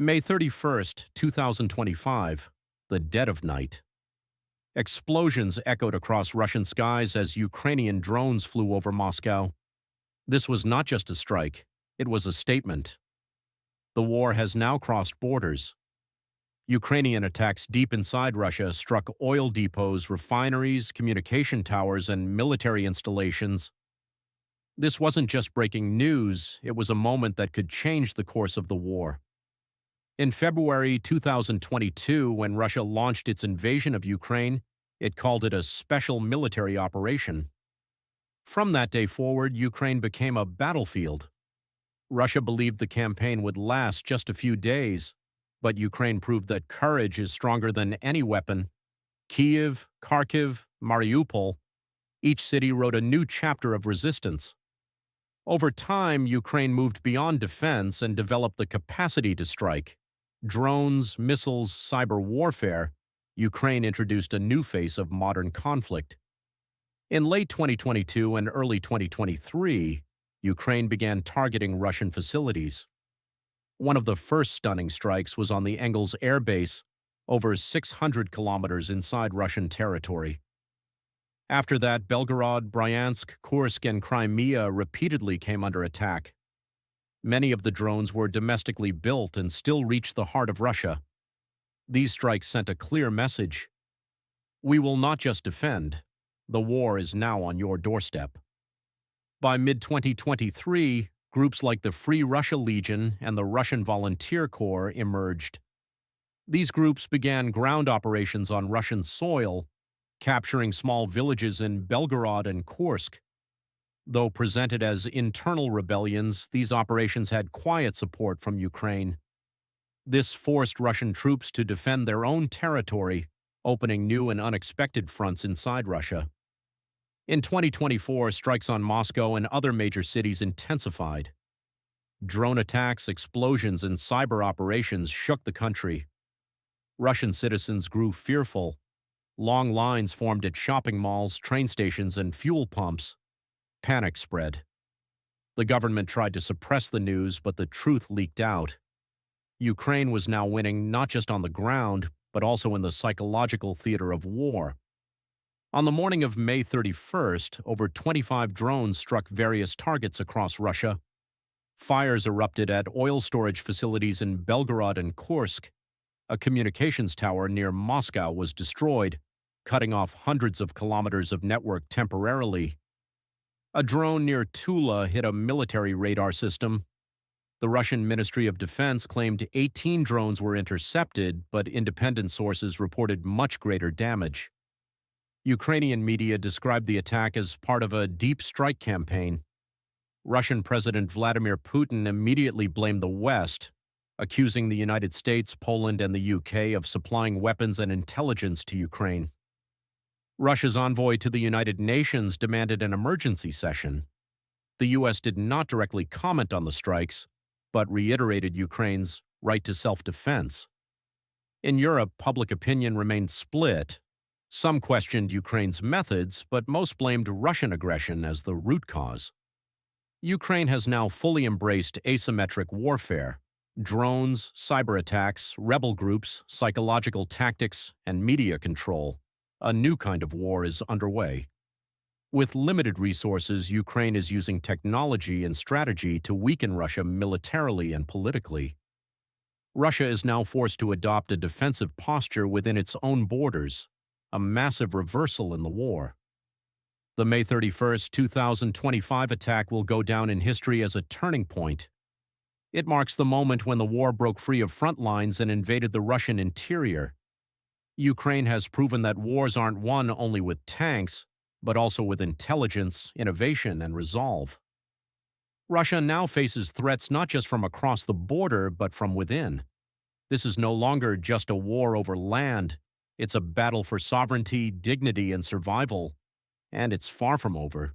May 31st, 2025, the dead of night. Explosions echoed across Russian skies as Ukrainian drones flew over Moscow. This was not just a strike, it was a statement. The war has now crossed borders. Ukrainian attacks deep inside Russia struck oil depots, refineries, communication towers, and military installations. This wasn't just breaking news, it was a moment that could change the course of the war. In February 2022, when Russia launched its invasion of Ukraine, it called it a special military operation. From that day forward, Ukraine became a battlefield. Russia believed the campaign would last just a few days, but Ukraine proved that courage is stronger than any weapon. Kyiv, Kharkiv, Mariupol, each city wrote a new chapter of resistance. Over time, Ukraine moved beyond defense and developed the capacity to strike. Drones, missiles, cyber warfare, Ukraine introduced a new face of modern conflict. In late 2022 and early 2023, Ukraine began targeting Russian facilities. One of the first stunning strikes was on the Engels Air Base, over 600 kilometers inside Russian territory. After that, Belgorod, Bryansk, Kursk, and Crimea repeatedly came under attack. Many of the drones were domestically built and still reached the heart of Russia. These strikes sent a clear message. We will not just defend. The war is now on your doorstep. By mid-2023, groups like the Free Russia Legion and the Russian Volunteer Corps emerged. These groups began ground operations on Russian soil, capturing small villages in Belgorod and Kursk. Though presented as internal rebellions, these operations had quiet support from Ukraine. This forced Russian troops to defend their own territory, opening new and unexpected fronts inside Russia. In 2024, strikes on Moscow and other major cities intensified. Drone attacks, explosions, and cyber operations shook the country. Russian citizens grew fearful. Long lines formed at shopping malls, train stations, and fuel pumps. Panic spread. The government tried to suppress the news, but the truth leaked out. Ukraine was now winning not just on the ground, but also in the psychological theater of war. On the morning of May 31st, over 25 drones struck various targets across Russia. Fires erupted at oil storage facilities in Belgorod and Kursk. A communications tower near Moscow was destroyed, cutting off hundreds of kilometers of network temporarily. A drone near Tula hit a military radar system. The Russian Ministry of Defense claimed 18 drones were intercepted, but independent sources reported much greater damage. Ukrainian media described the attack as part of a deep strike campaign. Russian President Vladimir Putin immediately blamed the West, accusing the United States, Poland, and the UK of supplying weapons and intelligence to Ukraine. Russia's envoy to the United Nations demanded an emergency session. The U.S. did not directly comment on the strikes, but reiterated Ukraine's right to self-defense. In Europe, public opinion remained split. Some questioned Ukraine's methods, but most blamed Russian aggression as the root cause. Ukraine has now fully embraced asymmetric warfare. Drones, cyber attacks, rebel groups, psychological tactics, and media control. A new kind of war is underway. With limited resources, Ukraine is using technology and strategy to weaken Russia militarily and politically. Russia is now forced to adopt a defensive posture within its own borders, a massive reversal in the war. The May 31st, 2025 attack will go down in history as a turning point. It marks the moment when the war broke free of front lines and invaded the Russian interior. Ukraine has proven that wars aren't won only with tanks, but also with intelligence, innovation, and resolve. Russia now faces threats not just from across the border, but from within. This is no longer just a war over land. It's a battle for sovereignty, dignity, and survival. And it's far from over.